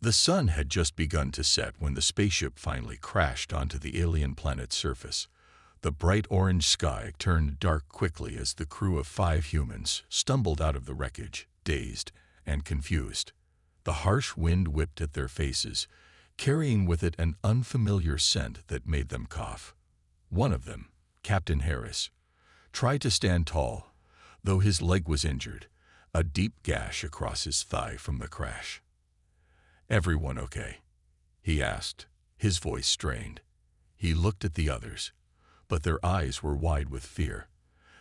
The sun had just begun to set when the spaceship finally crashed onto the alien planet's surface. The bright orange sky turned dark quickly as the crew of 5 humans stumbled out of the wreckage, dazed and confused. The harsh wind whipped at their faces, carrying with it an unfamiliar scent that made them cough. One of them, Captain Harris, tried to stand tall, though his leg was injured, a deep gash across his thigh from the crash. "Everyone okay?" he asked, his voice strained. He looked at the others, but their eyes were wide with fear.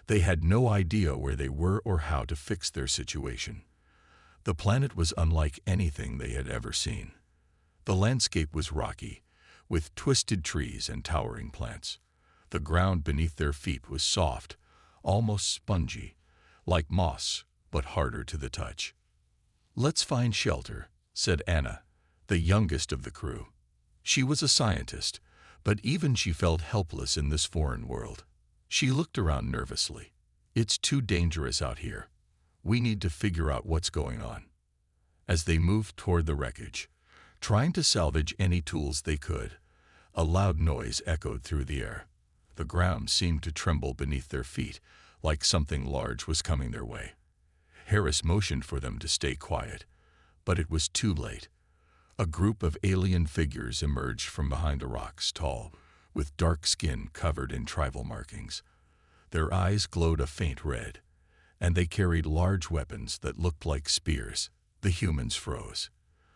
They had no idea where they were or how to fix their situation. The planet was unlike anything they had ever seen. The landscape was rocky, with twisted trees and towering plants. The ground beneath their feet was soft, almost spongy, like moss, but harder to the touch. "Let's find shelter," said Anna, the youngest of the crew. She was a scientist, but even she felt helpless in this foreign world. She looked around nervously. "It's too dangerous out here. We need to figure out what's going on." As they moved toward the wreckage, trying to salvage any tools they could, a loud noise echoed through the air. The ground seemed to tremble beneath their feet, like something large was coming their way. Harris motioned for them to stay quiet, but it was too late. A group of alien figures emerged from behind the rocks, tall, with dark skin covered in tribal markings. Their eyes glowed a faint red, and they carried large weapons that looked like spears. The humans froze,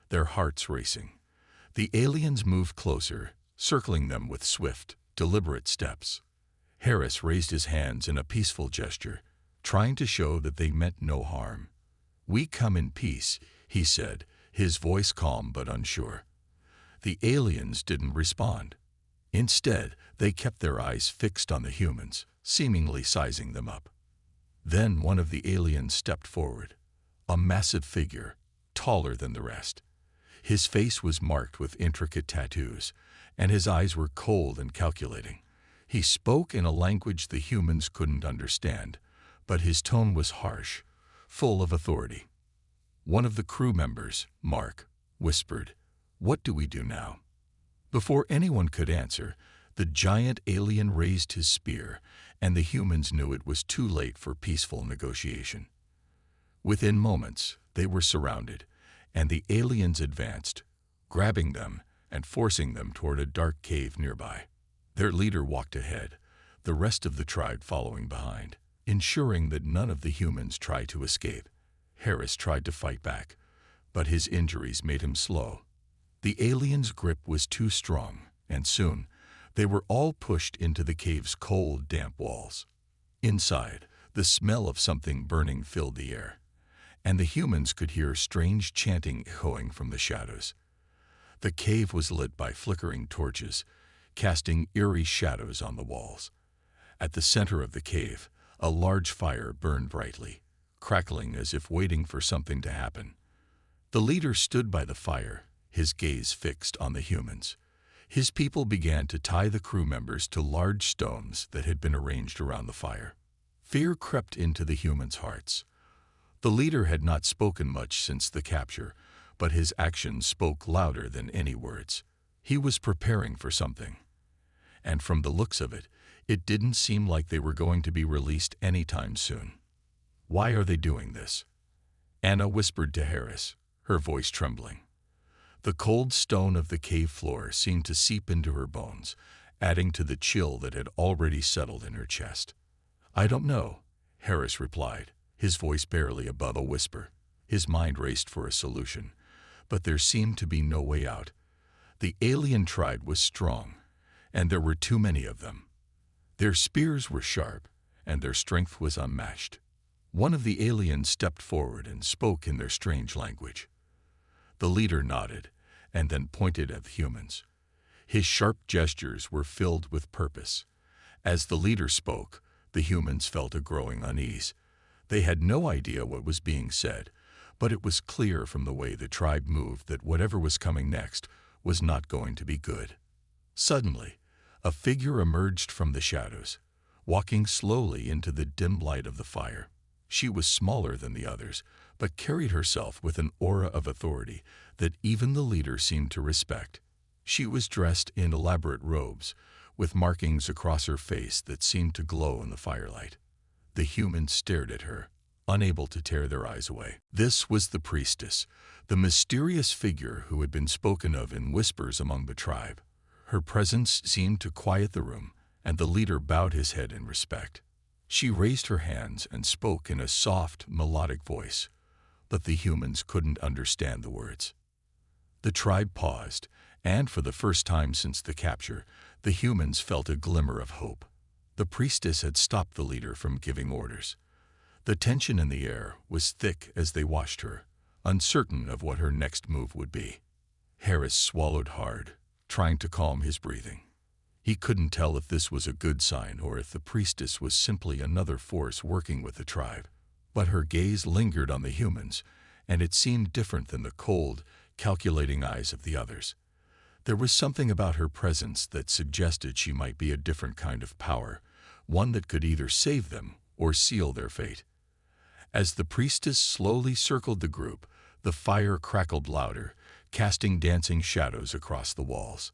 their hearts racing. The aliens moved closer, circling them with swift, deliberate steps. Harris raised his hands in a peaceful gesture, trying to show that they meant no harm. "We come in peace," he said, his voice calm but unsure. The aliens didn't respond. Instead, they kept their eyes fixed on the humans, seemingly sizing them up. Then one of the aliens stepped forward, a massive figure, taller than the rest. His face was marked with intricate tattoos, and his eyes were cold and calculating. He spoke in a language the humans couldn't understand, but his tone was harsh, full of authority. One of the crew members, Mark, whispered, "What do we do now?" Before anyone could answer, the giant alien raised his spear, and the humans knew it was too late for peaceful negotiation. Within moments, they were surrounded, and the aliens advanced, grabbing them and forcing them toward a dark cave nearby. Their leader walked ahead, the rest of the tribe following behind, ensuring that none of the humans tried to escape. Harris tried to fight back, but his injuries made him slow. The aliens' grip was too strong, and soon, they were all pushed into the cave's cold, damp walls. Inside, the smell of something burning filled the air, and the humans could hear strange chanting echoing from the shadows. The cave was lit by flickering torches, casting eerie shadows on the walls. At the center of the cave, a large fire burned brightly, crackling as if waiting for something to happen. The leader stood by the fire, his gaze fixed on the humans. His people began to tie the crew members to large stones that had been arranged around the fire. Fear crept into the humans' hearts. The leader had not spoken much since the capture, but his actions spoke louder than any words. He was preparing for something. And from the looks of it, it didn't seem like they were going to be released anytime soon. "Why are they doing this?" Anna whispered to Harris, her voice trembling. The cold stone of the cave floor seemed to seep into her bones, adding to the chill that had already settled in her chest. "I don't know," Harris replied, his voice barely above a whisper. His mind raced for a solution, but there seemed to be no way out. The alien tribe was strong, and there were too many of them. Their spears were sharp, and their strength was unmatched. One of the aliens stepped forward and spoke in their strange language. The leader nodded, and then pointed at the humans. His sharp gestures were filled with purpose. As the leader spoke, the humans felt a growing unease. They had no idea what was being said, but it was clear from the way the tribe moved that whatever was coming next was not going to be good. Suddenly, a figure emerged from the shadows, walking slowly into the dim light of the fire. She was smaller than the others, but carried herself with an aura of authority that even the leader seemed to respect. She was dressed in elaborate robes, with markings across her face that seemed to glow in the firelight. The humans stared at her, unable to tear their eyes away. This was the priestess, the mysterious figure who had been spoken of in whispers among the tribe. Her presence seemed to quiet the room, and the leader bowed his head in respect. She raised her hands and spoke in a soft, melodic voice, but the humans couldn't understand the words. The tribe paused, and for the first time since the capture, the humans felt a glimmer of hope. The priestess had stopped the leader from giving orders. The tension in the air was thick as they watched her, uncertain of what her next move would be. Harris swallowed hard, trying to calm his breathing. He couldn't tell if this was a good sign or if the priestess was simply another force working with the tribe. But her gaze lingered on the humans, and it seemed different than the cold, calculating eyes of the others. There was something about her presence that suggested she might be a different kind of power, one that could either save them or seal their fate. As the priestess slowly circled the group, the fire crackled louder, casting dancing shadows across the walls.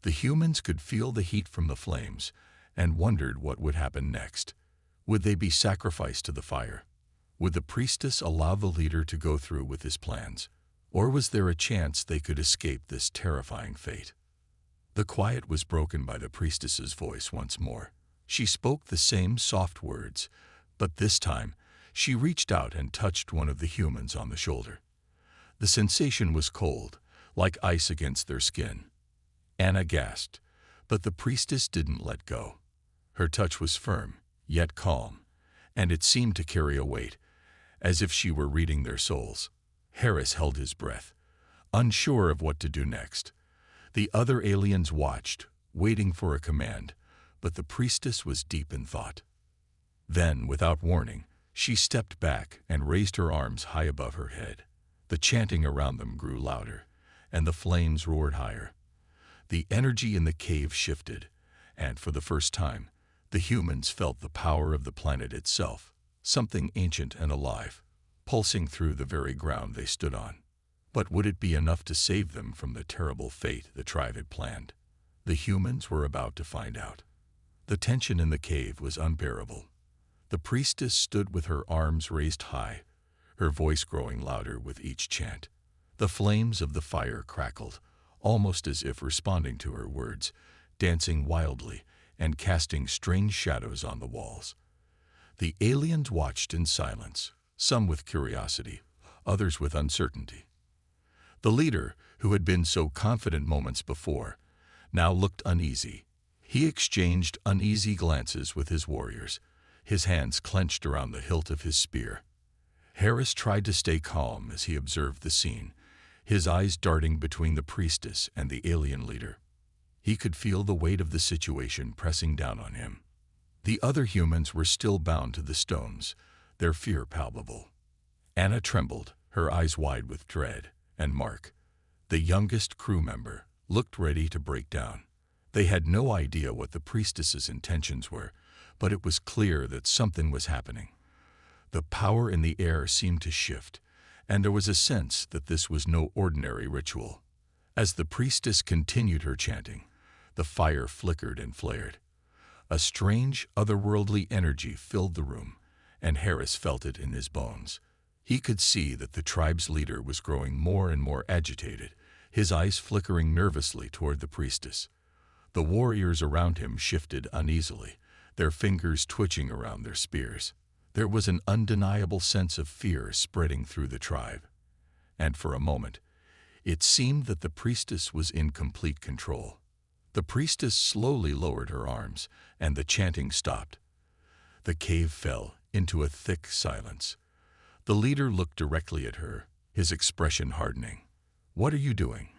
The humans could feel the heat from the flames and wondered what would happen next. Would they be sacrificed to the fire? Would the priestess allow the leader to go through with his plans? Or was there a chance they could escape this terrifying fate? The quiet was broken by the priestess's voice once more. She spoke the same soft words, but this time she reached out and touched one of the humans on the shoulder. The sensation was cold, like ice against their skin. Anna gasped, but the priestess didn't let go. Her touch was firm, yet calm, and it seemed to carry a weight, as if she were reading their souls. Harris held his breath, unsure of what to do next. The other aliens watched, waiting for a command, but the priestess was deep in thought. Then, without warning, she stepped back and raised her arms high above her head. The chanting around them grew louder, and the flames roared higher. The energy in the cave shifted, and for the first time, the humans felt the power of the planet itself, something ancient and alive, pulsing through the very ground they stood on. But would it be enough to save them from the terrible fate the tribe had planned? The humans were about to find out. The tension in the cave was unbearable. The priestess stood with her arms raised high, her voice growing louder with each chant. The flames of the fire crackled, almost as if responding to her words, dancing wildly and casting strange shadows on the walls. The aliens watched in silence, some with curiosity, others with uncertainty. The leader, who had been so confident moments before, now looked uneasy. He exchanged uneasy glances with his warriors, his hands clenched around the hilt of his spear. Harris tried to stay calm as he observed the scene, his eyes darting between the priestess and the alien leader. He could feel the weight of the situation pressing down on him. The other humans were still bound to the stones, their fear palpable. Anna trembled, her eyes wide with dread, and Mark, the youngest crew member, looked ready to break down. They had no idea what the priestess's intentions were, but it was clear that something was happening. The power in the air seemed to shift, and there was a sense that this was no ordinary ritual. As the priestess continued her chanting, the fire flickered and flared. A strange, otherworldly energy filled the room, and Harris felt it in his bones. He could see that the tribe's leader was growing more and more agitated, his eyes flickering nervously toward the priestess. The warriors around him shifted uneasily, their fingers twitching around their spears. There was an undeniable sense of fear spreading through the tribe. And for a moment, it seemed that the priestess was in complete control. The priestess slowly lowered her arms, and the chanting stopped. The cave fell into a thick silence. The leader looked directly at her, his expression hardening. "What are you doing?"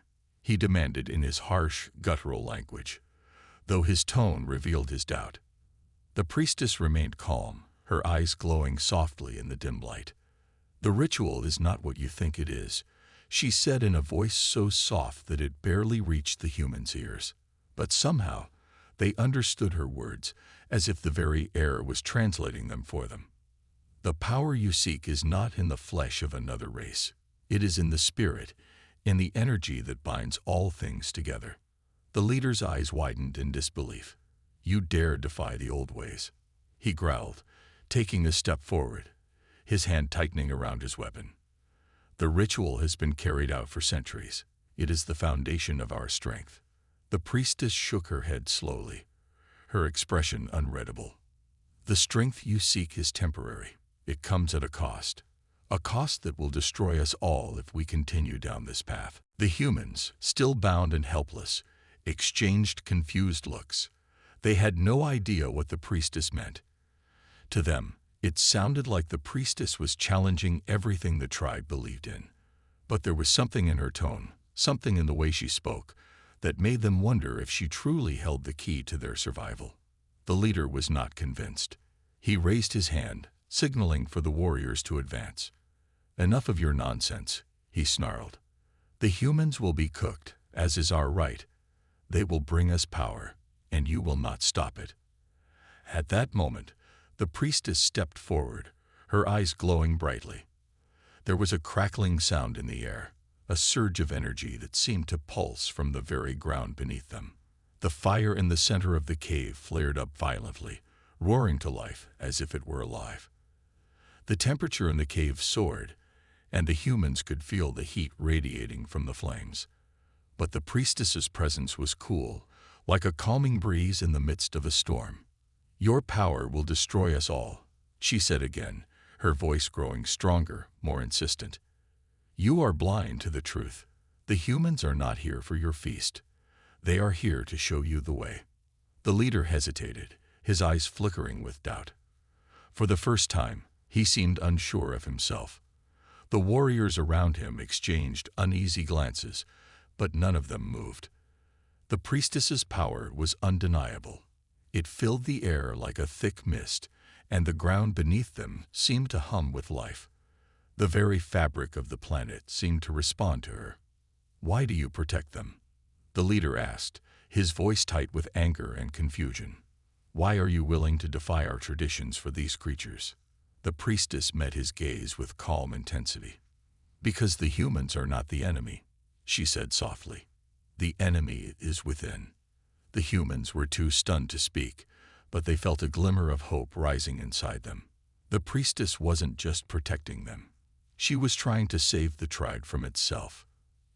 he demanded in his harsh, guttural language, though his tone revealed his doubt. The priestess remained calm, her eyes glowing softly in the dim light. "The ritual is not what you think it is," she said in a voice so soft that it barely reached the humans' ears. But somehow, they understood her words, as if the very air was translating them for them. The power you seek is not in the flesh of another race. It is in the spirit, in the energy that binds all things together. The leader's eyes widened in disbelief. You dare defy the old ways, he growled, taking a step forward, his hand tightening around his weapon. The ritual has been carried out for centuries. It is the foundation of our strength. The priestess shook her head slowly, her expression unreadable. The strength you seek is temporary. It comes at a cost that will destroy us all if we continue down this path. The humans, still bound and helpless, exchanged confused looks. They had no idea what the priestess meant. To them, it sounded like the priestess was challenging everything the tribe believed in. But there was something in her tone, something in the way she spoke, that made them wonder if she truly held the key to their survival. The leader was not convinced. He raised his hand, signaling for the warriors to advance. Enough of your nonsense, he snarled. The humans will be cooked, as is our right. They will bring us power, and you will not stop it. At that moment, the priestess stepped forward, her eyes glowing brightly. There was a crackling sound in the air, a surge of energy that seemed to pulse from the very ground beneath them. The fire in the center of the cave flared up violently, roaring to life as if it were alive. The temperature in the cave soared, and the humans could feel the heat radiating from the flames. But the priestess's presence was cool, like a calming breeze in the midst of a storm. Your power will destroy us all, she said again, her voice growing stronger, more insistent. You are blind to the truth. The humans are not here for your feast. They are here to show you the way. The leader hesitated, his eyes flickering with doubt. For the first time, he seemed unsure of himself. The warriors around him exchanged uneasy glances, but none of them moved. The priestess's power was undeniable. It filled the air like a thick mist, and the ground beneath them seemed to hum with life. The very fabric of the planet seemed to respond to her. Why do you protect them? The leader asked, his voice tight with anger and confusion. Why are you willing to defy our traditions for these creatures? The priestess met his gaze with calm intensity. Because the humans are not the enemy, she said softly. The enemy is within. The humans were too stunned to speak, but they felt a glimmer of hope rising inside them. The priestess wasn't just protecting them. She was trying to save the tribe from itself.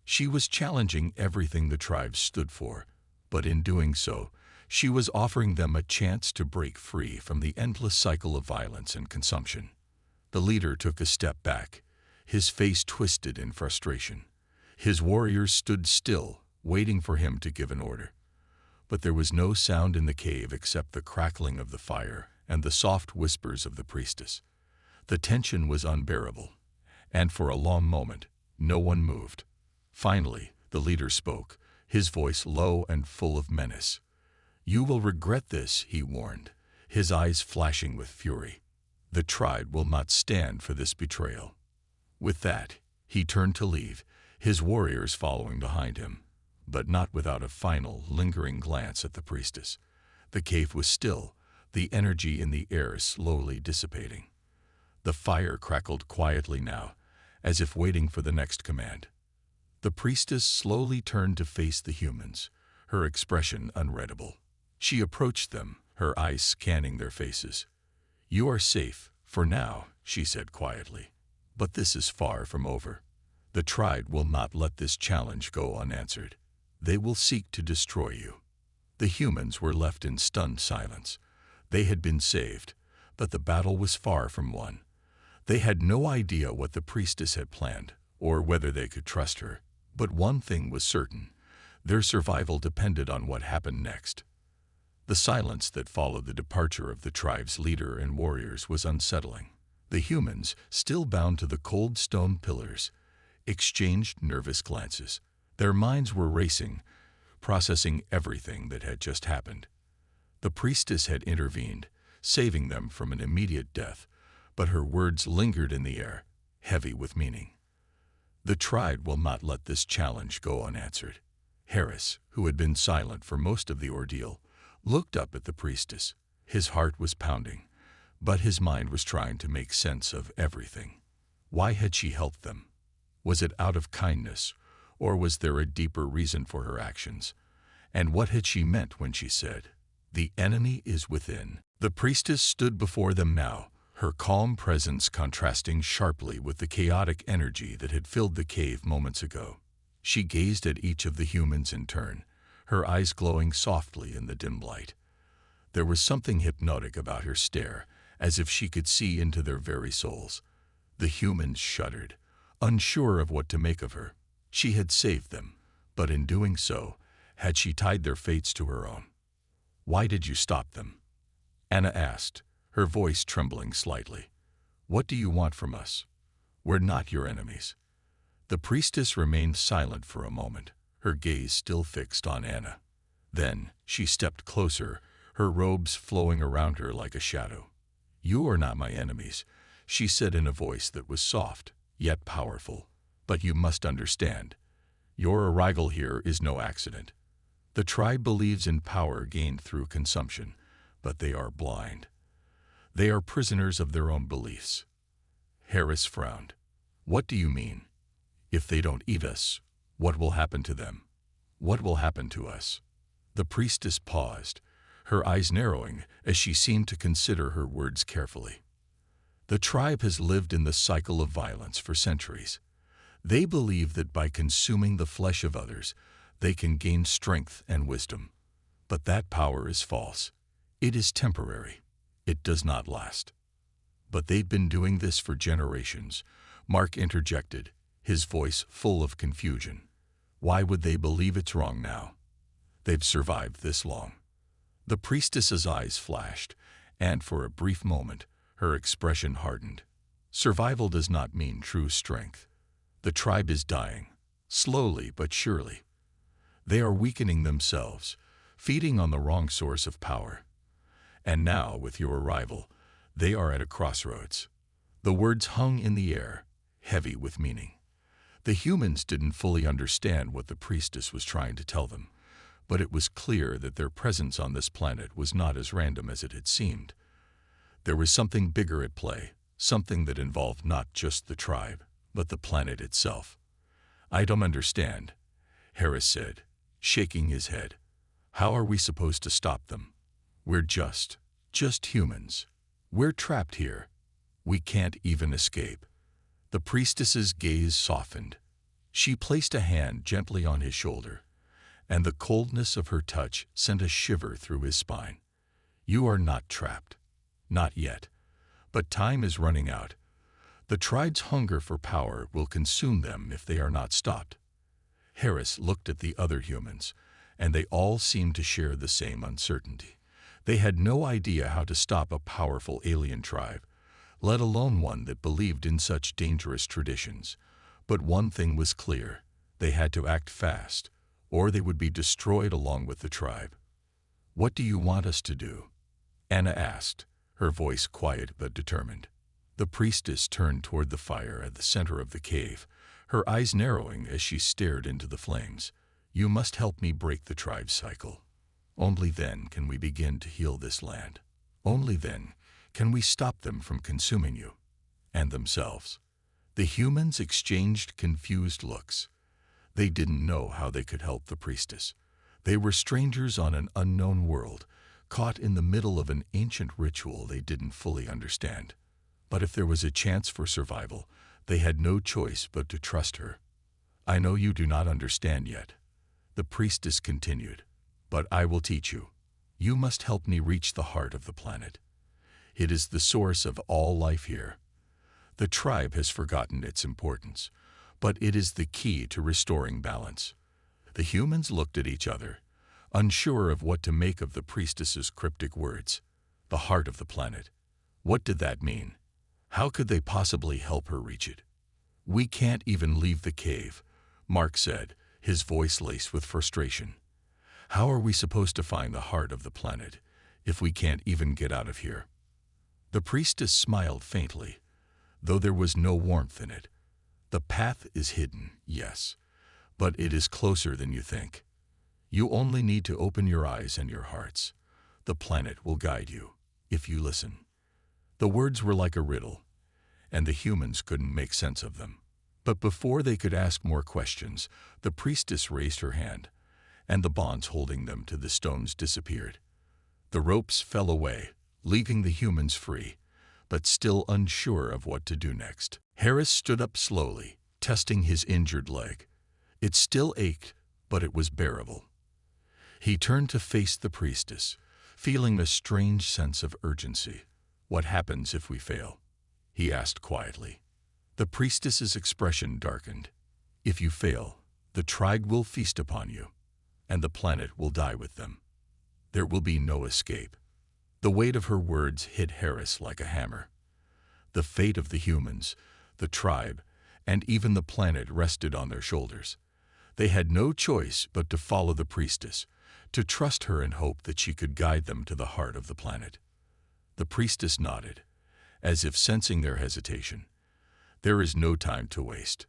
She was challenging everything the tribe stood for, but in doing so, she was offering them a chance to break free from the endless cycle of violence and consumption. The leader took a step back, his face twisted in frustration. His warriors stood still, waiting for him to give an order. But there was no sound in the cave except the crackling of the fire and the soft whispers of the priestess. The tension was unbearable, and for a long moment, no one moved. Finally, the leader spoke, his voice low and full of menace. You will regret this, he warned, his eyes flashing with fury. The tribe will not stand for this betrayal. With that, he turned to leave, his warriors following behind him, but not without a final, lingering glance at the priestess. The cave was still, the energy in the air slowly dissipating. The fire crackled quietly now, as if waiting for the next command. The priestess slowly turned to face the humans, her expression unreadable. She approached them, her eyes scanning their faces. You are safe, for now, she said quietly. But this is far from over. The tribe will not let this challenge go unanswered. They will seek to destroy you. The humans were left in stunned silence. They had been saved, but the battle was far from won. They had no idea what the priestess had planned, or whether they could trust her. But one thing was certain. Their survival depended on what happened next. The silence that followed the departure of the tribe's leader and warriors was unsettling. The humans, still bound to the cold stone pillars, exchanged nervous glances. Their minds were racing, processing everything that had just happened. The priestess had intervened, saving them from an immediate death, but her words lingered in the air, heavy with meaning. The tribe will not let this challenge go unanswered. Harris, who had been silent for most of the ordeal, looked up at the priestess. His heart was pounding, But his mind was trying to make sense of everything. Why had she helped them? Was it out of kindness, or was there a deeper reason for her actions? And what had she meant when she said, "The enemy is within"? The priestess stood before them now, her calm presence contrasting sharply with the chaotic energy that had filled the cave moments ago. She gazed at each of the humans in turn, her eyes glowing softly in the dim light. There was something hypnotic about her stare, as if she could see into their very souls. The humans shuddered, unsure of what to make of her. She had saved them, but in doing so, had she tied their fates to her own? "Why did you stop them?" Anna asked, her voice trembling slightly. "What do you want from us? We're not your enemies." The priestess remained silent for a moment, her gaze still fixed on Anna. Then she stepped closer, her robes flowing around her like a shadow. "You are not my enemies," she said in a voice that was soft, yet powerful. "But you must understand. Your arrival here is no accident. The tribe believes in power gained through consumption, but they are blind. They are prisoners of their own beliefs." Harris frowned. "What do you mean? If they don't eat us, what will happen to them? What will happen to us?" The priestess paused, her eyes narrowing as she seemed to consider her words carefully. "The tribe has lived in the cycle of violence for centuries. They believe that by consuming the flesh of others, they can gain strength and wisdom. But that power is false. It is temporary. It does not last." "But they've been doing this for generations," Mark interjected, his voice full of confusion. "Why would they believe it's wrong now? They've survived this long." The priestess's eyes flashed, and for a brief moment, her expression hardened. "Survival does not mean true strength. The tribe is dying, slowly but surely. They are weakening themselves, feeding on the wrong source of power. And now, with your arrival, they are at a crossroads." The words hung in the air, heavy with meaning. The humans didn't fully understand what the priestess was trying to tell them, but it was clear that their presence on this planet was not as random as it had seemed. There was something bigger at play, something that involved not just the tribe, but the planet itself. "I don't understand," Harris said, shaking his head. "How are we supposed to stop them? We're just humans. We're trapped here. We can't even escape." The priestess's gaze softened. She placed a hand gently on his shoulder, and the coldness of her touch sent a shiver through his spine. "You are not trapped. Not yet. But time is running out. The tribe's hunger for power will consume them if they are not stopped." Harris looked at the other humans, and they all seemed to share the same uncertainty. They had no idea how to stop a powerful alien tribe, let alone one that believed in such dangerous traditions. But one thing was clear: they had to act fast, or they would be destroyed along with the tribe. "What do you want us to do?" Anna asked, her voice quiet but determined. The priestess turned toward the fire at the center of the cave, her eyes narrowing as she stared into the flames. "You must help me break the tribe's cycle. Only then can we begin to heal this land. Only then can we stop them from consuming you and themselves." The humans exchanged confused looks. They didn't know how they could help the priestess. They were strangers on an unknown world, caught in the middle of an ancient ritual they didn't fully understand. But if there was a chance for survival, they had no choice but to trust her. "I know you do not understand yet," the priestess continued, "but I will teach you. You must help me reach the heart of the planet. It is the source of all life here. The tribe has forgotten its importance, but it is the key to restoring balance." The humans looked at each other, unsure of what to make of the priestess's cryptic words. The heart of the planet. What did that mean? How could they possibly help her reach it? "We can't even leave the cave," Mark said, his voice laced with frustration. "How are we supposed to find the heart of the planet if we can't even get out of here?" The priestess smiled faintly, though there was no warmth in it. "The path is hidden, yes, but it is closer than you think. You only need to open your eyes and your hearts. The planet will guide you, if you listen." The words were like a riddle, and the humans couldn't make sense of them. But before they could ask more questions, the priestess raised her hand, and the bonds holding them to the stones disappeared. The ropes fell away, leaving the humans free, but still unsure of what to do next. Harris stood up slowly, testing his injured leg. It still ached, but it was bearable. He turned to face the priestess, feeling a strange sense of urgency. "What happens if we fail?" he asked quietly. The priestess's expression darkened. "If you fail, the tribe will feast upon you, and the planet will die with them. There will be no escape." The weight of her words hit Harris like a hammer. The fate of the humans, the tribe, and even the planet rested on their shoulders. They had no choice but to follow the priestess, to trust her and hope that she could guide them to the heart of the planet. The priestess nodded, as if sensing their hesitation. "There is no time to waste.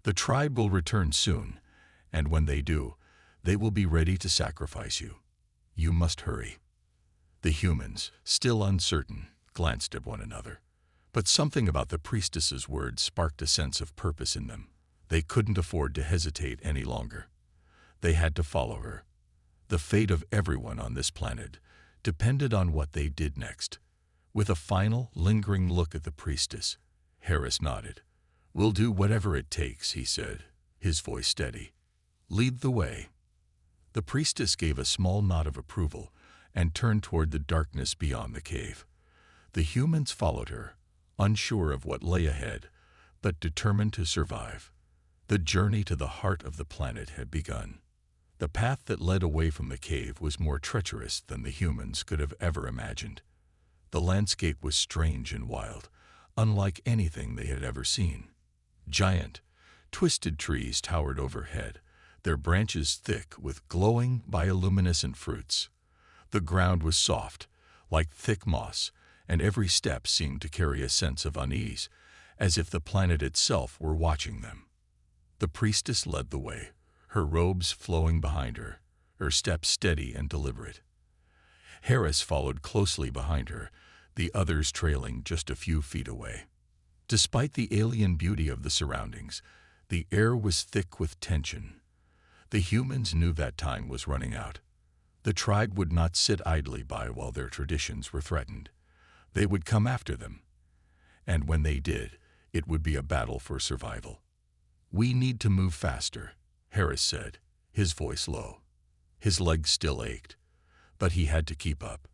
The tribe will return soon, and when they do, they will be ready to sacrifice you. You must hurry." The humans, still uncertain, glanced at one another. But something about the priestess's words sparked a sense of purpose in them. They couldn't afford to hesitate any longer. They had to follow her. The fate of everyone on this planet depended on what they did next. With a final, lingering look at the priestess, Harris nodded. "We'll do whatever it takes," he said, his voice steady. "Lead the way." The priestess gave a small nod of approval and turned toward the darkness beyond the cave. The humans followed her, unsure of what lay ahead, but determined to survive. The journey to the heart of the planet had begun. The path that led away from the cave was more treacherous than the humans could have ever imagined. The landscape was strange and wild, unlike anything they had ever seen. Giant, twisted trees towered overhead, their branches thick with glowing bioluminescent fruits. The ground was soft, like thick moss, and every step seemed to carry a sense of unease, as if the planet itself were watching them. The priestess led the way, her robes flowing behind her, her steps steady and deliberate. Harris followed closely behind her, the others trailing just a few feet away. Despite the alien beauty of the surroundings, the air was thick with tension. The humans knew that time was running out. The tribe would not sit idly by while their traditions were threatened. They would come after them. And when they did, it would be a battle for survival. "We need to move faster," Harris said, his voice low. His legs still ached, but he had to keep up.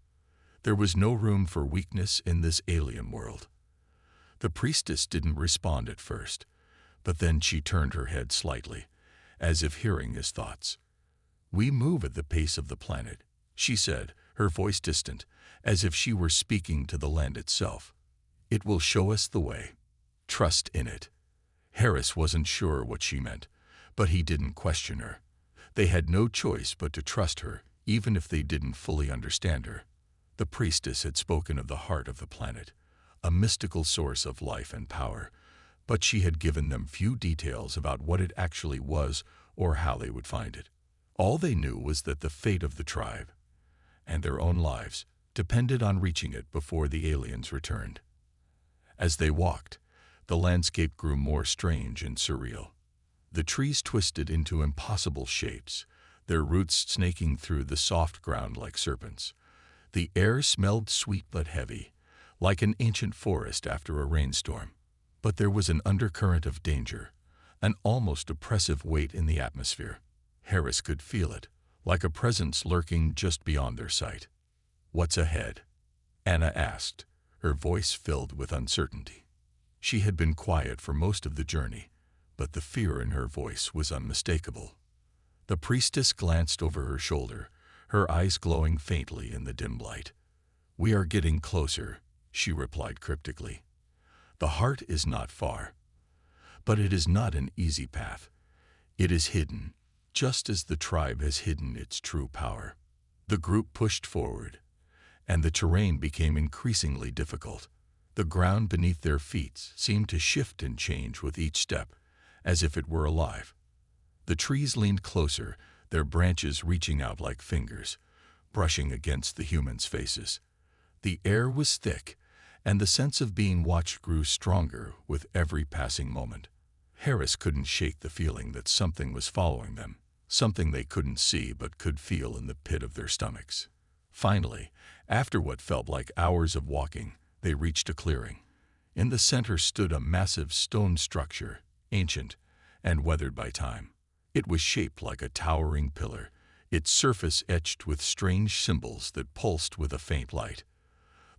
There was no room for weakness in this alien world. The priestess didn't respond at first, but then she turned her head slightly, as if hearing his thoughts. "We move at the pace of the planet," she said, her voice distant, as if she were speaking to the land itself. "It will show us the way. Trust in it." Harris wasn't sure what she meant, but he didn't question her. They had no choice but to trust her, even if they didn't fully understand her. The priestess had spoken of the heart of the planet, a mystical source of life and power, but she had given them few details about what it actually was or how they would find it. All they knew was that the fate of the tribe, and their own lives, depended on reaching it before the aliens returned. As they walked, the landscape grew more strange and surreal. The trees twisted into impossible shapes, their roots snaking through the soft ground like serpents. The air smelled sweet but heavy, like an ancient forest after a rainstorm. But there was an undercurrent of danger, an almost oppressive weight in the atmosphere. Harris could feel it, like a presence lurking just beyond their sight. "What's ahead?" Anna asked, her voice filled with uncertainty. She had been quiet for most of the journey, but the fear in her voice was unmistakable. The priestess glanced over her shoulder, her eyes glowing faintly in the dim light. "We are getting closer," she replied cryptically. "The heart is not far. But it is not an easy path. It is hidden, just as the tribe has hidden its true power." The group pushed forward, and the terrain became increasingly difficult. The ground beneath their feet seemed to shift and change with each step, as if it were alive. The trees leaned closer, their branches reaching out like fingers, brushing against the humans' faces. The air was thick, and the sense of being watched grew stronger with every passing moment. Harris couldn't shake the feeling that something was following them, something they couldn't see but could feel in the pit of their stomachs. Finally, after what felt like hours of walking, they reached a clearing. In the center stood a massive stone structure, ancient and weathered by time. It was shaped like a towering pillar, its surface etched with strange symbols that pulsed with a faint light.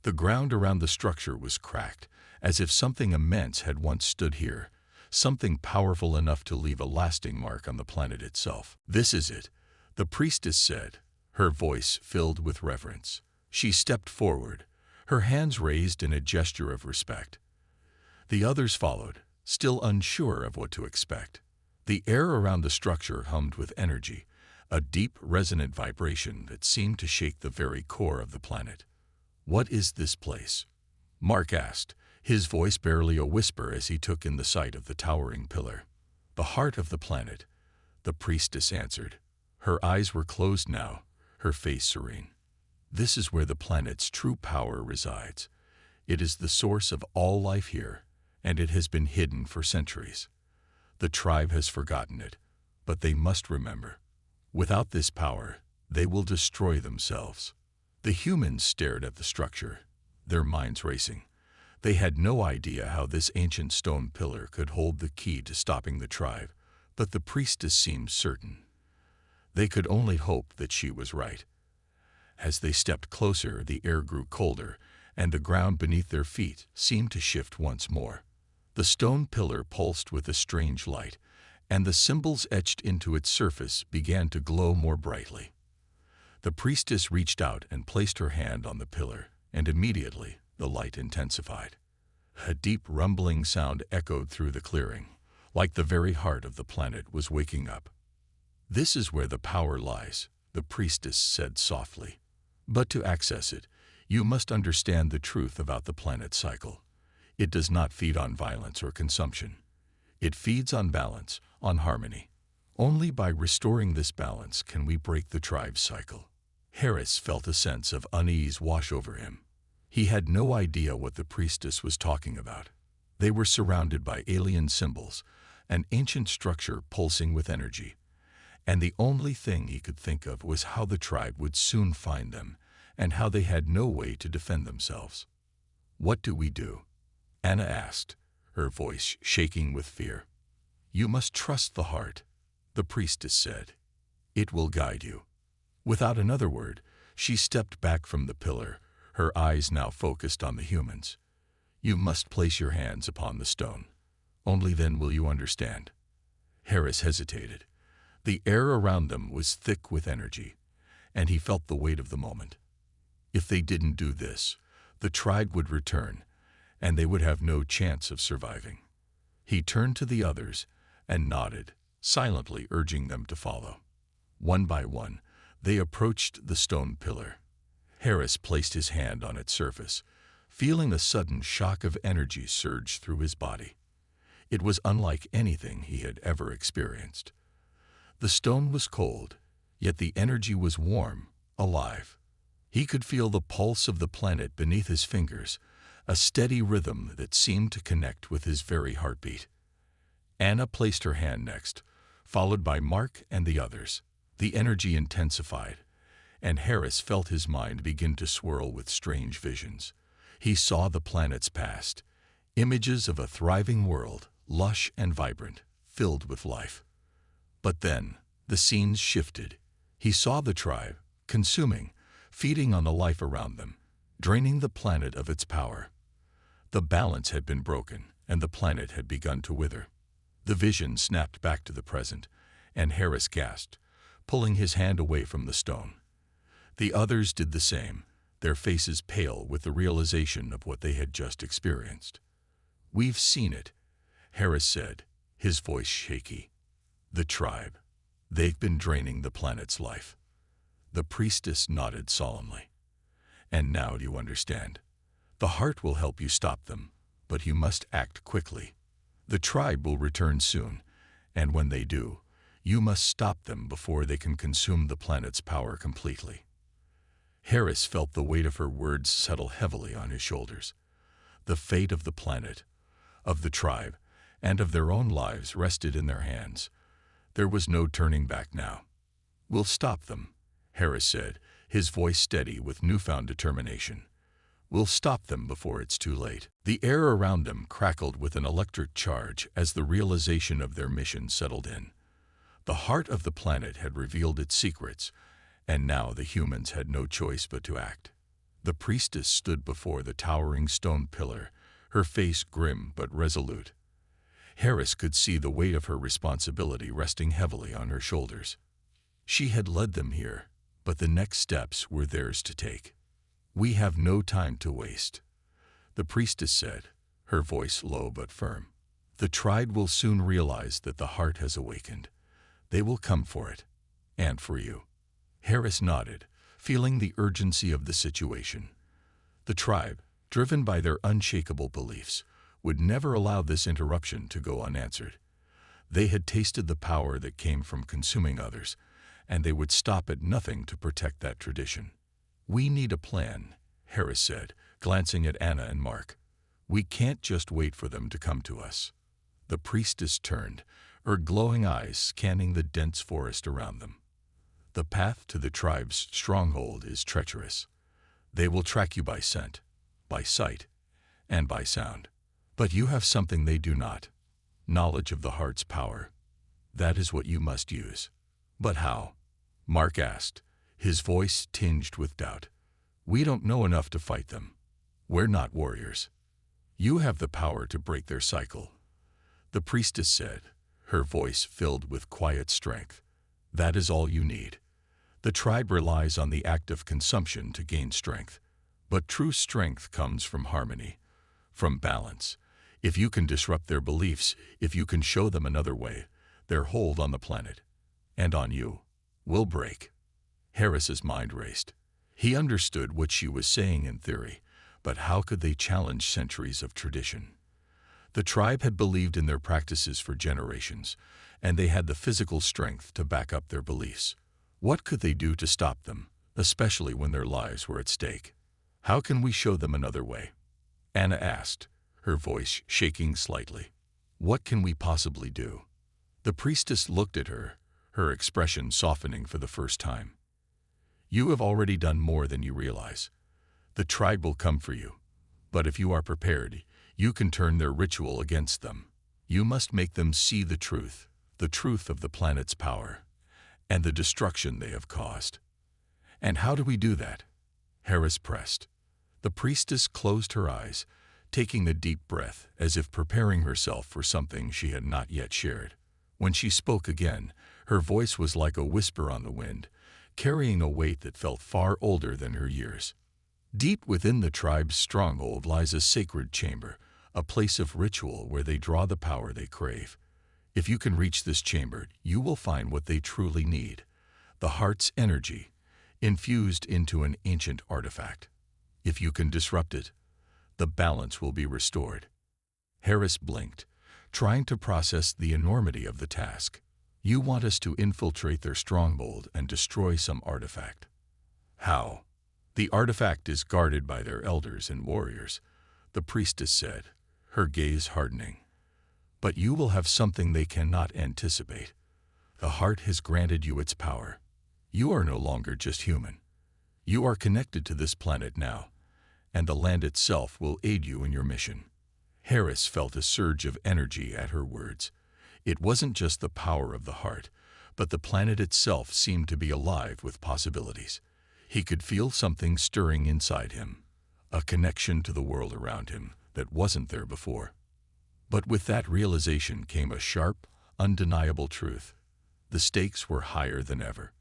The ground around the structure was cracked, as if something immense had once stood here, something powerful enough to leave a lasting mark on the planet itself. "This is it," the priestess said, her voice filled with reverence. She stepped forward, her hands raised in a gesture of respect. The others followed, still unsure of what to expect. The air around the structure hummed with energy, a deep, resonant vibration that seemed to shake the very core of the planet. "What is this place?" Mark asked, his voice barely a whisper as he took in the sight of the towering pillar. "The heart of the planet," the priestess answered. Her eyes were closed now, her face serene. "This is where the planet's true power resides. It is the source of all life here, and it has been hidden for centuries. The tribe has forgotten it, but they must remember. Without this power, they will destroy themselves." The humans stared at the structure, their minds racing. They had no idea how this ancient stone pillar could hold the key to stopping the tribe, but the priestess seemed certain. They could only hope that she was right. As they stepped closer, the air grew colder, and the ground beneath their feet seemed to shift once more. The stone pillar pulsed with a strange light, and the symbols etched into its surface began to glow more brightly. The priestess reached out and placed her hand on the pillar, and immediately the light intensified. A deep rumbling sound echoed through the clearing, like the very heart of the planet was waking up. "This is where the power lies," the priestess said softly. "But to access it, you must understand the truth about the planet's cycle. It does not feed on violence or consumption. It feeds on balance, on harmony. Only by restoring this balance can we break the tribe's cycle." Harris felt a sense of unease wash over him. He had no idea what the priestess was talking about. They were surrounded by alien symbols, an ancient structure pulsing with energy, and the only thing he could think of was how the tribe would soon find them, and how they had no way to defend themselves. "What do we do?" Anna asked, her voice shaking with fear. "You must trust the heart," the priestess said. "It will guide you." Without another word, she stepped back from the pillar, her eyes now focused on the humans. "You must place your hands upon the stone. Only then will you understand." Harris hesitated. The air around them was thick with energy, and he felt the weight of the moment. If they didn't do this, the tribe would return, and they would have no chance of surviving. He turned to the others and nodded, silently urging them to follow. One by one, they approached the stone pillar. Harris placed his hand on its surface, feeling a sudden shock of energy surge through his body. It was unlike anything he had ever experienced. The stone was cold, yet the energy was warm, alive. He could feel the pulse of the planet beneath his fingers, a steady rhythm that seemed to connect with his very heartbeat. Anna placed her hand next, followed by Mark and the others. The energy intensified, and Harris felt his mind begin to swirl with strange visions. He saw the planet's past, images of a thriving world, lush and vibrant, filled with life. But then, the scenes shifted. He saw the tribe, consuming, feeding on the life around them, draining the planet of its power. The balance had been broken, and the planet had begun to wither. The vision snapped back to the present, and Harris gasped, pulling his hand away from the stone. The others did the same, their faces pale with the realization of what they had just experienced. "We've seen it," Harris said, his voice shaky. "The tribe. They've been draining the planet's life." The priestess nodded solemnly. "And now do you understand? The heart will help you stop them, but you must act quickly. The tribe will return soon, and when they do, you must stop them before they can consume the planet's power completely." Harris felt the weight of her words settle heavily on his shoulders. The fate of the planet, of the tribe, and of their own lives rested in their hands. There was no turning back now. "We'll stop them," Harris said, his voice steady with newfound determination. "We'll stop them before it's too late." The air around them crackled with an electric charge as the realization of their mission settled in. The heart of the planet had revealed its secrets, and now the humans had no choice but to act. The priestess stood before the towering stone pillar, her face grim but resolute. Harris could see the weight of her responsibility resting heavily on her shoulders. She had led them here, but the next steps were theirs to take. "We have no time to waste," the priestess said, her voice low but firm. "The tribe will soon realize that the heart has awakened. They will come for it, and for you." Harris nodded, feeling the urgency of the situation. The tribe, driven by their unshakable beliefs, would never allow this interruption to go unanswered. They had tasted the power that came from consuming others, and they would stop at nothing to protect that tradition. "We need a plan," Harris said, glancing at Anna and Mark. "We can't just wait for them to come to us." The priestess turned, her glowing eyes scanning the dense forest around them. "The path to the tribe's stronghold is treacherous. They will track you by scent, by sight, and by sound. But you have something they do not: knowledge of the heart's power. That is what you must use." "But how?" Mark asked, his voice tinged with doubt. "We don't know enough to fight them. We're not warriors. You have the power to break their cycle," the priestess said, her voice filled with quiet strength. "That is all you need. The tribe relies on the act of consumption to gain strength. But true strength comes from harmony, from balance. If you can disrupt their beliefs, if you can show them another way, their hold on the planet, and on you, will break." Harris's mind raced. He understood what she was saying in theory, but how could they challenge centuries of tradition? The tribe had believed in their practices for generations, and they had the physical strength to back up their beliefs. What could they do to stop them, especially when their lives were at stake? "How can we show them another way?" Anna asked, her voice shaking slightly. "What can we possibly do?" The priestess looked at her, her expression softening for the first time. "You have already done more than you realize. The tribe will come for you, but if you are prepared, you can turn their ritual against them. You must make them see the truth of the planet's power, and the destruction they have caused." "And how do we do that?" Harris pressed. The priestess closed her eyes, taking a deep breath as if preparing herself for something she had not yet shared. When she spoke again, her voice was like a whisper on the wind, carrying a weight that felt far older than her years. "Deep within the tribe's stronghold lies a sacred chamber, a place of ritual where they draw the power they crave. If you can reach this chamber, you will find what they truly need: the heart's energy, infused into an ancient artifact. If you can disrupt it, the balance will be restored." Harris blinked, trying to process the enormity of the task. "You want us to infiltrate their stronghold and destroy some artifact. How?" "The artifact is guarded by their elders and warriors," the priestess said, her gaze hardening. "But you will have something they cannot anticipate. The heart has granted you its power. You are no longer just human. You are connected to this planet now, and the land itself will aid you in your mission." Harris felt a surge of energy at her words. It wasn't just the power of the heart, but the planet itself seemed to be alive with possibilities. He could feel something stirring inside him, a connection to the world around him that wasn't there before. But with that realization came a sharp, undeniable truth. The stakes were higher than ever.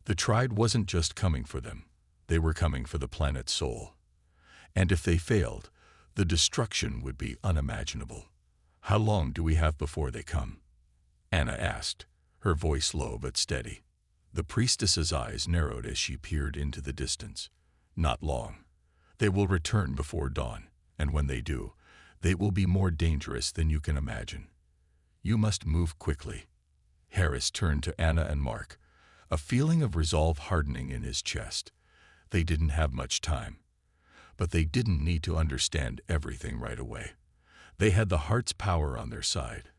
The tribe wasn't just coming for them, they were coming for the planet's soul. And if they failed, the destruction would be unimaginable. "How long do we have before they come?" Anna asked, her voice low but steady. The priestess's eyes narrowed as she peered into the distance. "Not long. They will return before dawn, and when they do, they will be more dangerous than you can imagine. You must move quickly." Harris turned to Anna and Mark, a feeling of resolve hardening in his chest. They didn't have much time. But they didn't need to understand everything right away. They had the heart's power on their side,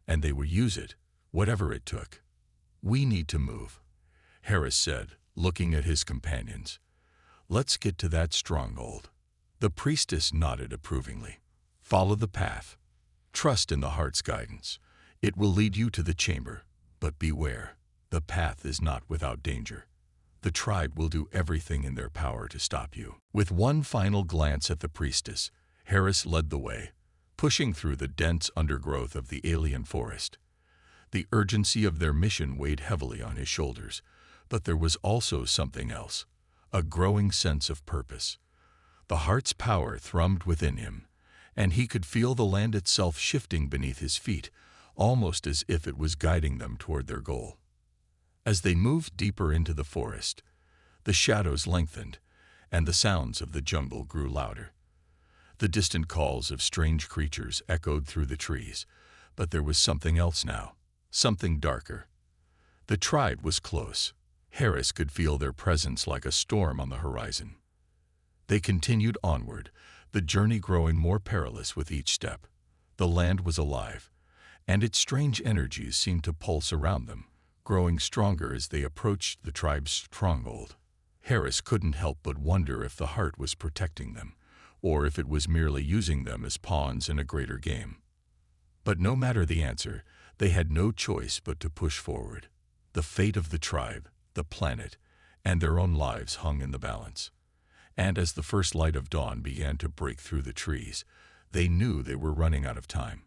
and they would use it, whatever it took. "We need to move," Harris said, looking at his companions. "Let's get to that stronghold." The priestess nodded approvingly. "Follow the path. Trust in the heart's guidance. It will lead you to the chamber, but beware, the path is not without danger. The tribe will do everything in their power to stop you." With one final glance at the priestess, Harris led the way, pushing through the dense undergrowth of the alien forest. The urgency of their mission weighed heavily on his shoulders, but there was also something else, a growing sense of purpose. The heart's power thrummed within him, and he could feel the land itself shifting beneath his feet, almost as if it was guiding them toward their goal. As they moved deeper into the forest, the shadows lengthened, and the sounds of the jungle grew louder. The distant calls of strange creatures echoed through the trees, but there was something else now, something darker. The tribe was close. Harris could feel their presence like a storm on the horizon. They continued onward, the journey growing more perilous with each step. The land was alive, and its strange energies seemed to pulse around them, growing stronger as they approached the tribe's stronghold. Harris couldn't help but wonder if the heart was protecting them, or if it was merely using them as pawns in a greater game. But no matter the answer, they had no choice but to push forward. The fate of the tribe, the planet, and their own lives hung in the balance. And as the first light of dawn began to break through the trees, they knew they were running out of time.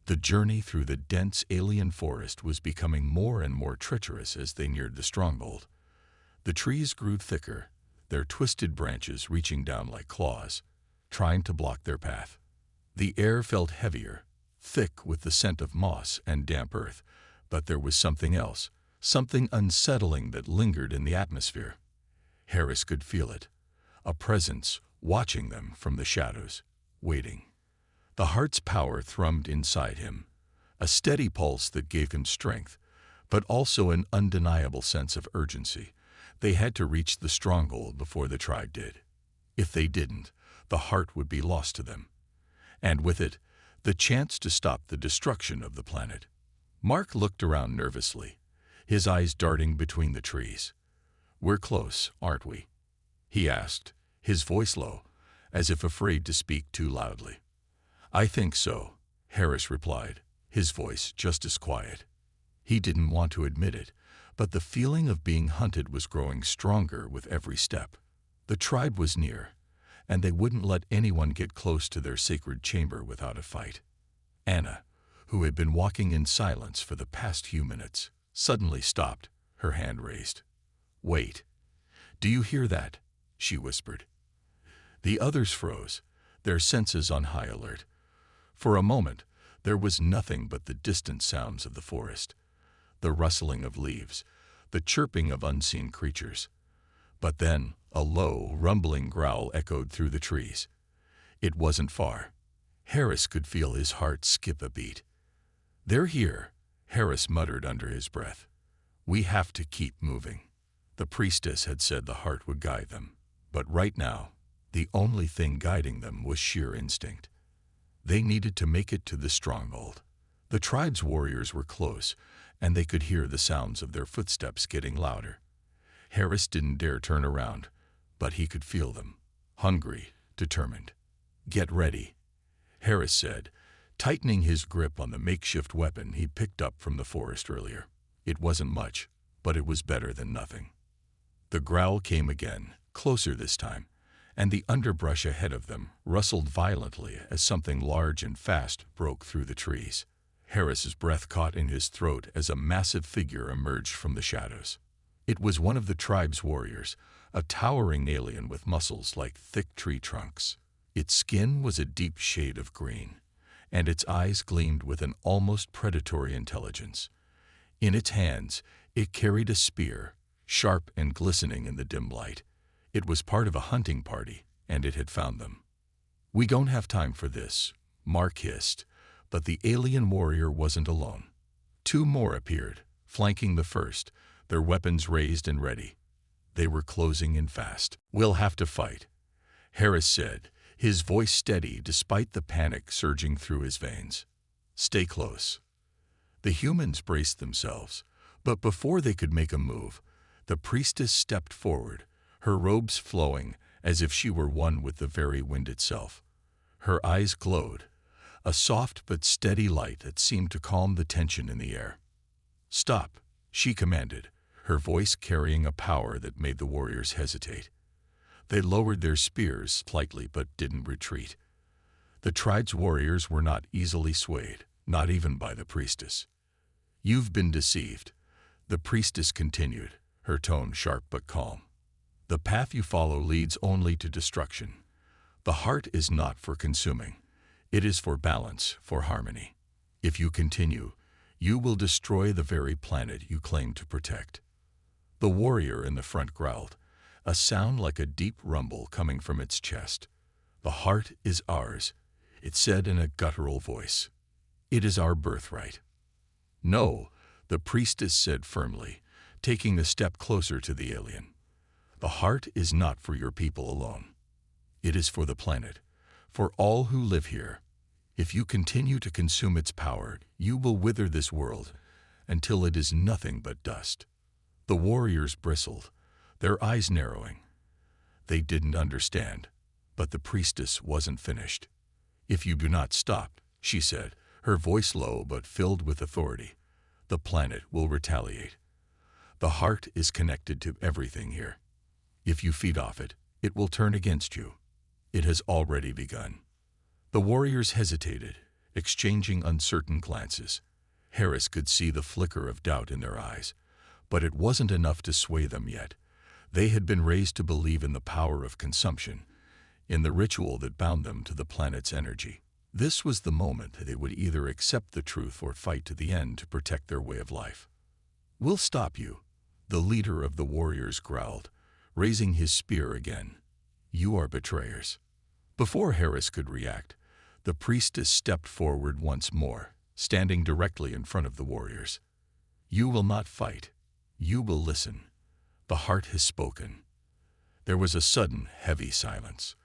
The journey through the dense alien forest was becoming more and more treacherous as they neared the stronghold. The trees grew thicker, their twisted branches reaching down like claws, trying to block their path. The air felt heavier, thick with the scent of moss and damp earth, but there was something else, something unsettling that lingered in the atmosphere. Harris could feel it, a presence watching them from the shadows, waiting. The heart's power thrummed inside him, a steady pulse that gave him strength, but also an undeniable sense of urgency. They had to reach the stronghold before the tribe did. If they didn't, the heart would be lost to them. And with it, the chance to stop the destruction of the planet. Mark looked around nervously, his eyes darting between the trees. "We're close, aren't we?" he asked, his voice low, as if afraid to speak too loudly. "I think so," Harris replied, his voice just as quiet. He didn't want to admit it, but the feeling of being hunted was growing stronger with every step. The tribe was near, and they wouldn't let anyone get close to their sacred chamber without a fight. Anna, who had been walking in silence for the past few minutes, suddenly stopped, her hand raised. "Wait. Do you hear that?" she whispered. The others froze, their senses on high alert. For a moment, there was nothing but the distant sounds of the forest, the rustling of leaves, the chirping of unseen creatures. But then, a low, rumbling growl echoed through the trees. It wasn't far. Harris could feel his heart skip a beat. "They're here," Harris muttered under his breath. "We have to keep moving." The priestess had said the heart would guide them, but right now, the only thing guiding them was sheer instinct. They needed to make it to the stronghold. The tribe's warriors were close, and they could hear the sounds of their footsteps getting louder. Harris didn't dare turn around, but he could feel them, hungry, determined. "Get ready," Harris said, tightening his grip on the makeshift weapon he picked up from the forest earlier. It wasn't much, but it was better than nothing. The growl came again, closer this time, and the underbrush ahead of them rustled violently as something large and fast broke through the trees. Harris's breath caught in his throat as a massive figure emerged from the shadows. It was one of the tribe's warriors, a towering alien with muscles like thick tree trunks. Its skin was a deep shade of green, and its eyes gleamed with an almost predatory intelligence. In its hands, it carried a spear, sharp and glistening in the dim light. It was part of a hunting party, and it had found them. "We don't have time for this," Mark hissed, but the alien warrior wasn't alone. Two more appeared, flanking the first, their weapons raised and ready. They were closing in fast. "We'll have to fight," Harris said, his voice steady despite the panic surging through his veins. "Stay close." The humans braced themselves, but before they could make a move, the priestess stepped forward, her robes flowing as if she were one with the very wind itself. Her eyes glowed, a soft but steady light that seemed to calm the tension in the air. "Stop," she commanded, her voice carrying a power that made the warriors hesitate. They lowered their spears slightly but didn't retreat. The tribe's warriors were not easily swayed, not even by the priestess. "You've been deceived," the priestess continued, her tone sharp but calm. "The path you follow leads only to destruction. The heart is not for consuming. It is for balance, for harmony. If you continue, you will destroy the very planet you claim to protect." The warrior in the front growled, a sound like a deep rumble coming from its chest. "The heart is ours," it said in a guttural voice. "It is our birthright." "No," the priestess said firmly, taking a step closer to the alien. "The heart is not for your people alone. It is for the planet, for all who live here. If you continue to consume its power, you will wither this world until it is nothing but dust." The warriors bristled, their eyes narrowing. They didn't understand, but the priestess wasn't finished. "If you do not stop," she said, her voice low but filled with authority, "the planet will retaliate. The heart is connected to everything here. If you feed off it, it will turn against you. It has already begun." The warriors hesitated, exchanging uncertain glances. Harris could see the flicker of doubt in their eyes, but it wasn't enough to sway them yet. They had been raised to believe in the power of consumption, in the ritual that bound them to the planet's energy. This was the moment they would either accept the truth or fight to the end to protect their way of life. "We'll stop you," the leader of the warriors growled, raising his spear again. "You are betrayers." Before Harris could react, the priestess stepped forward once more, standing directly in front of the warriors. "You will not fight. You will listen. The heart has spoken." There was a sudden, heavy silence.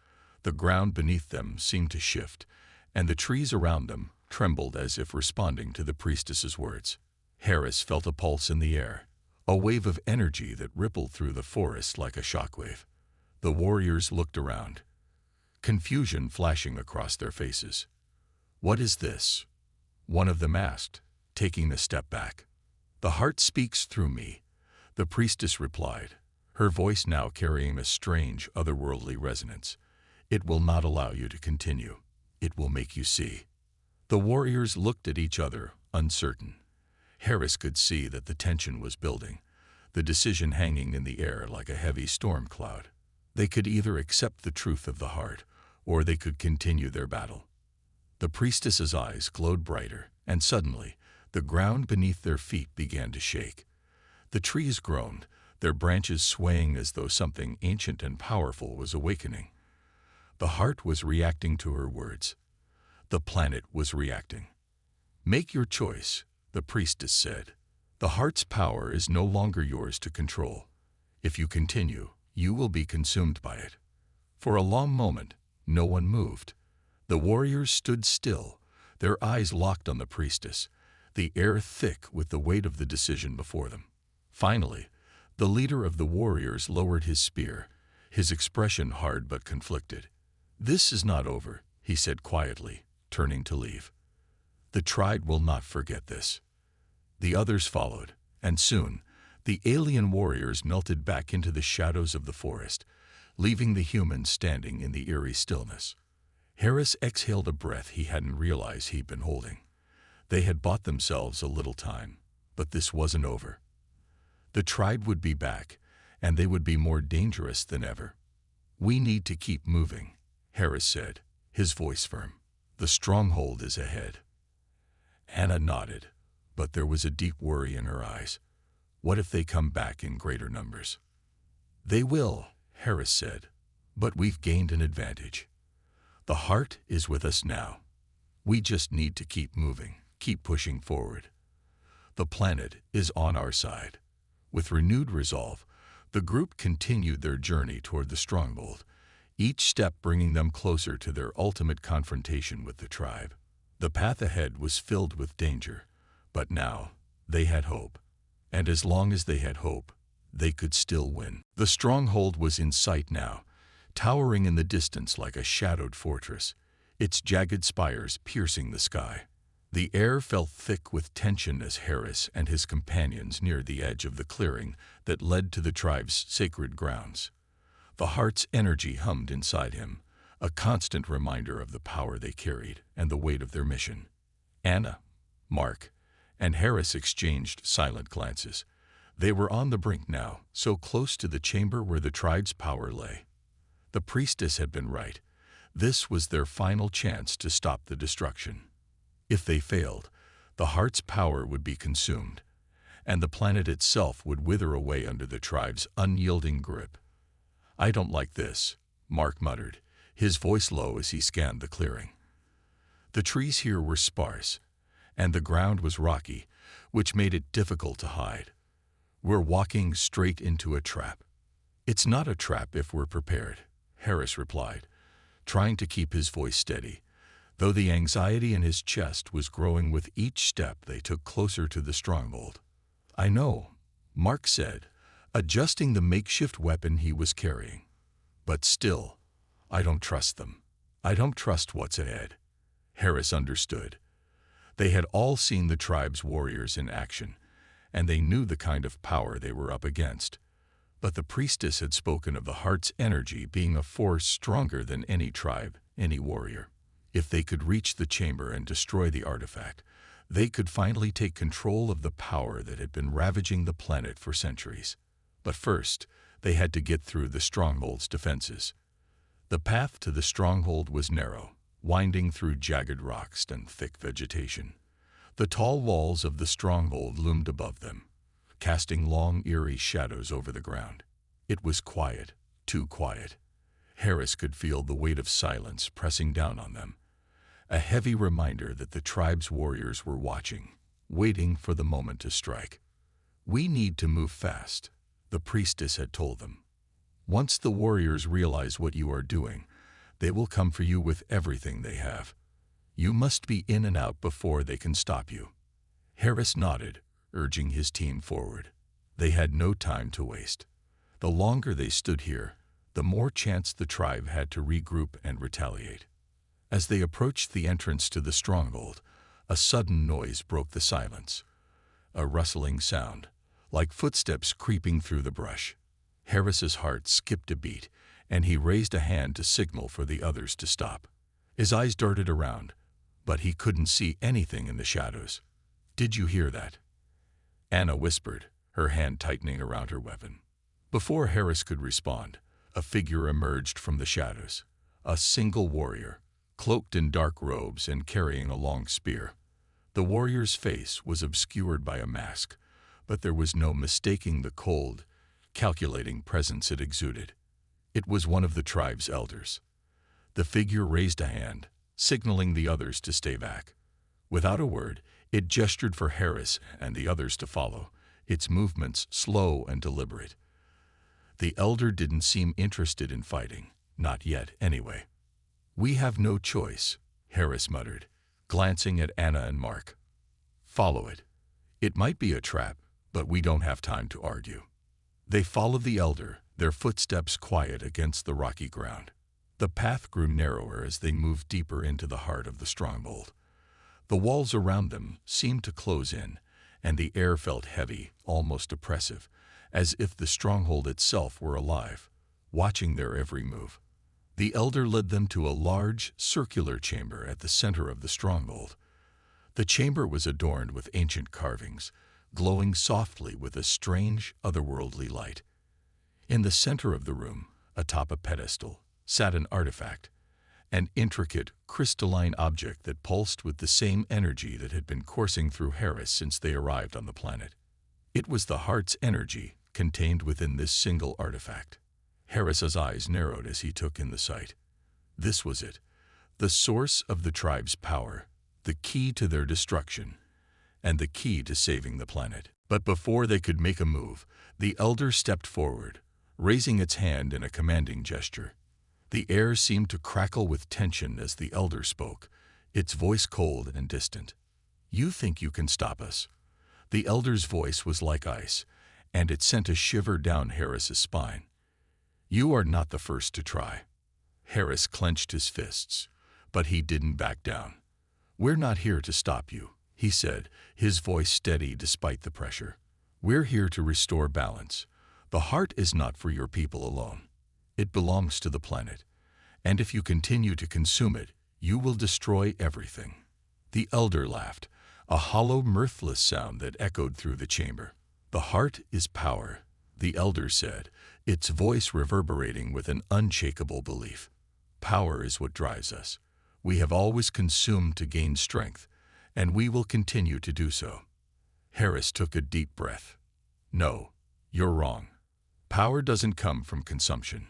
The ground beneath them seemed to shift, and the trees around them trembled as if responding to the priestess's words. Harris felt a pulse in the air, a wave of energy that rippled through the forest like a shockwave. The warriors looked around, confusion flashing across their faces. "What is this?" one of them asked, taking a step back. "The heart speaks through me," the priestess replied, her voice now carrying a strange, otherworldly resonance. "It will not allow you to continue. It will make you see." The warriors looked at each other, uncertain. Harris could see that the tension was building, the decision hanging in the air like a heavy storm cloud. They could either accept the truth of the heart, or they could continue their battle. The priestess's eyes glowed brighter, and suddenly, the ground beneath their feet began to shake. The trees groaned, their branches swaying as though something ancient and powerful was awakening. The heart was reacting to her words. The planet was reacting. "Make your choice," the priestess said. "The heart's power is no longer yours to control. If you continue, you will be consumed by it." For a long moment, no one moved. The warriors stood still, their eyes locked on the priestess, the air thick with the weight of the decision before them. Finally, the leader of the warriors lowered his spear, his expression hard but conflicted. "This is not over," he said quietly, turning to leave. "The tribe will not forget this." The others followed, and soon, the alien warriors melted back into the shadows of the forest, leaving the humans standing in the eerie stillness. Harris exhaled a breath he hadn't realized he'd been holding. They had bought themselves a little time, but this wasn't over. The tribe would be back, and they would be more dangerous than ever. "We need to keep moving," Harris said, his voice firm. "The stronghold is ahead." Anna nodded, but there was a deep worry in her eyes. What if they come back in greater numbers? "They will," Harris said, "but we've gained an advantage. The heart is with us now. We just need to keep moving, keep pushing forward. The planet is on our side." With renewed resolve, the group continued their journey toward the stronghold, each step bringing them closer to their ultimate confrontation with the tribe. The path ahead was filled with danger, but now they had hope. And as long as they had hope, they could still win. The stronghold was in sight now, towering in the distance like a shadowed fortress, its jagged spires piercing the sky. The air felt thick with tension as Harris and his companions neared the edge of the clearing that led to the tribe's sacred grounds. The heart's energy hummed inside him, a constant reminder of the power they carried and the weight of their mission. Anna, Mark, and Harris exchanged silent glances. They were on the brink now, so close to the chamber where the tribe's power lay. The priestess had been right. This was their final chance to stop the destruction. If they failed, the heart's power would be consumed, and the planet itself would wither away under the tribe's unyielding grip. "I don't like this," Mark muttered, his voice low as he scanned the clearing. The trees here were sparse, and the ground was rocky, which made it difficult to hide. "We're walking straight into a trap." "It's not a trap if we're prepared," Harris replied, trying to keep his voice steady, though the anxiety in his chest was growing with each step they took closer to the stronghold. "I know," Mark said, adjusting the makeshift weapon he was carrying. "But still, I don't trust them. I don't trust what's ahead." Harris understood. They had all seen the tribe's warriors in action, and they knew the kind of power they were up against. But the priestess had spoken of the heart's energy being a force stronger than any tribe, any warrior. If they could reach the chamber and destroy the artifact, they could finally take control of the power that had been ravaging the planet for centuries. But first, they had to get through the stronghold's defenses. The path to the stronghold was narrow, winding through jagged rocks and thick vegetation. The tall walls of the stronghold loomed above them, casting long, eerie shadows over the ground. It was quiet, too quiet. Harris could feel the weight of silence pressing down on them, a heavy reminder that the tribe's warriors were watching, waiting for the moment to strike. "We need to move fast," the priestess had told them. "Once the warriors realize what you are doing, they will come for you with everything they have. You must be in and out before they can stop you." Harris nodded, urging his team forward. They had no time to waste. The longer they stood here, the more chance the tribe had to regroup and retaliate. As they approached the entrance to the stronghold, a sudden noise broke the silence. A rustling sound, like footsteps creeping through the brush. Harris's heart skipped a beat, and he raised a hand to signal for the others to stop. His eyes darted around, but he couldn't see anything in the shadows. "Did you hear that?" Anna whispered, her hand tightening around her weapon. Before Harris could respond, a figure emerged from the shadows. A single warrior, cloaked in dark robes and carrying a long spear. The warrior's face was obscured by a mask, but there was no mistaking the cold, calculating presence it exuded. It was one of the tribe's elders. The figure raised a hand, signaling the others to stay back. Without a word, it gestured for Harris and the others to follow, its movements slow and deliberate. The elder didn't seem interested in fighting, not yet anyway. "We have no choice," Harris muttered, glancing at Anna and Mark. "Follow it. It might be a trap, but we don't have time to argue." They followed the elder, their footsteps quiet against the rocky ground. The path grew narrower as they moved deeper into the heart of the stronghold. The walls around them seemed to close in, and the air felt heavy, almost oppressive, as if the stronghold itself were alive, watching their every move. The elder led them to a large, circular chamber at the center of the stronghold. The chamber was adorned with ancient carvings, glowing softly with a strange, otherworldly light. In the center of the room, atop a pedestal, sat an artifact, an intricate, crystalline object that pulsed with the same energy that had been coursing through Harris since they arrived on the planet. It was the heart's energy contained within this single artifact. Harris's eyes narrowed as he took in the sight. This was it, the source of the tribe's power, the key to their destruction, and the key to saving the planet. But before they could make a move, the elder stepped forward, raising its hand in a commanding gesture. The air seemed to crackle with tension as the elder spoke, its voice cold and distant. "You think you can stop us?" The elder's voice was like ice, and it sent a shiver down Harris's spine. "You are not the first to try." Harris clenched his fists, but he didn't back down. "We're not here to stop you," he said, his voice steady despite the pressure. "We're here to restore balance. The heart is not for your people alone. It belongs to the planet. And if you continue to consume it, you will destroy everything." The elder laughed, a hollow, mirthless sound that echoed through the chamber. "The heart is power," the elder said, its voice reverberating with an unshakable belief. "Power is what drives us. We have always consumed to gain strength, and we will continue to do so." Harris took a deep breath. "No, you're wrong. Power doesn't come from consumption.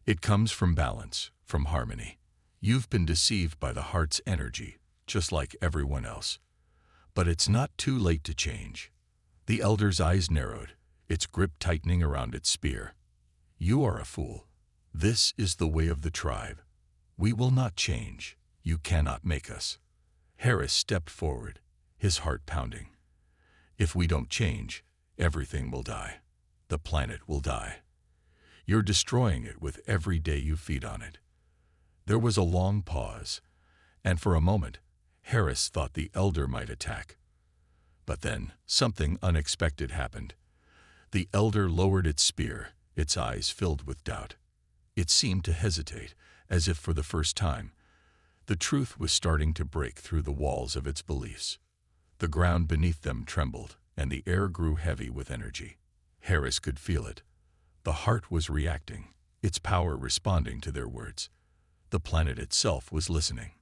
It comes from balance, from harmony. You've been deceived by the heart's energy, just like everyone else. But it's not too late to change." The elder's eyes narrowed, its grip tightening around its spear. "You are a fool. This is the way of the tribe. We will not change. You cannot make us." Harris stepped forward, his heart pounding. "If we don't change, everything will die. The planet will die. You're destroying it with every day you feed on it." There was a long pause, and for a moment, Harris thought the elder might attack. But then, something unexpected happened. The elder lowered its spear, its eyes filled with doubt. It seemed to hesitate, as if for the first time. The truth was starting to break through the walls of its beliefs. The ground beneath them trembled, and the air grew heavy with energy. Harris could feel it. The heart was reacting, its power responding to their words. The planet itself was listening.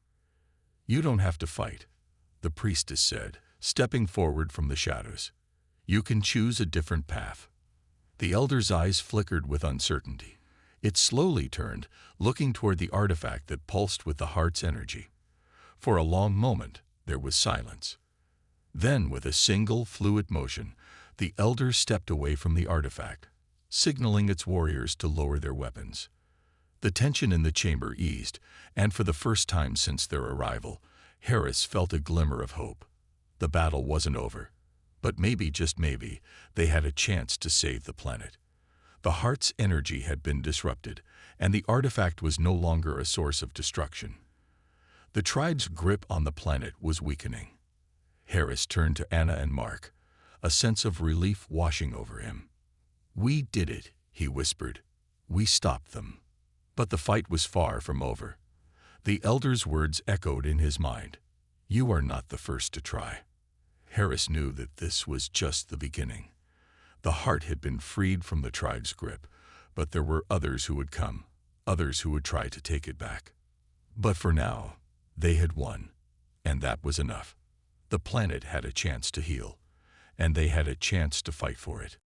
"You don't have to fight," the priestess said, stepping forward from the shadows. "You can choose a different path." The elder's eyes flickered with uncertainty. It slowly turned, looking toward the artifact that pulsed with the heart's energy. For a long moment, there was silence. Then, with a single, fluid motion, the elder stepped away from the artifact, signaling its warriors to lower their weapons. The tension in the chamber eased, and for the first time since their arrival, Harris felt a glimmer of hope. The battle wasn't over, but maybe, just maybe, they had a chance to save the planet. The heart's energy had been disrupted, and the artifact was no longer a source of destruction. The tribe's grip on the planet was weakening. Harris turned to Anna and Mark, a sense of relief washing over him. "We did it," he whispered. "We stopped them." But the fight was far from over. The elder's words echoed in his mind. "You are not the first to try." Harris knew that this was just the beginning. The heart had been freed from the tribe's grip, but there were others who would come, others who would try to take it back. But for now, they had won, and that was enough. The planet had a chance to heal, and they had a chance to fight for it.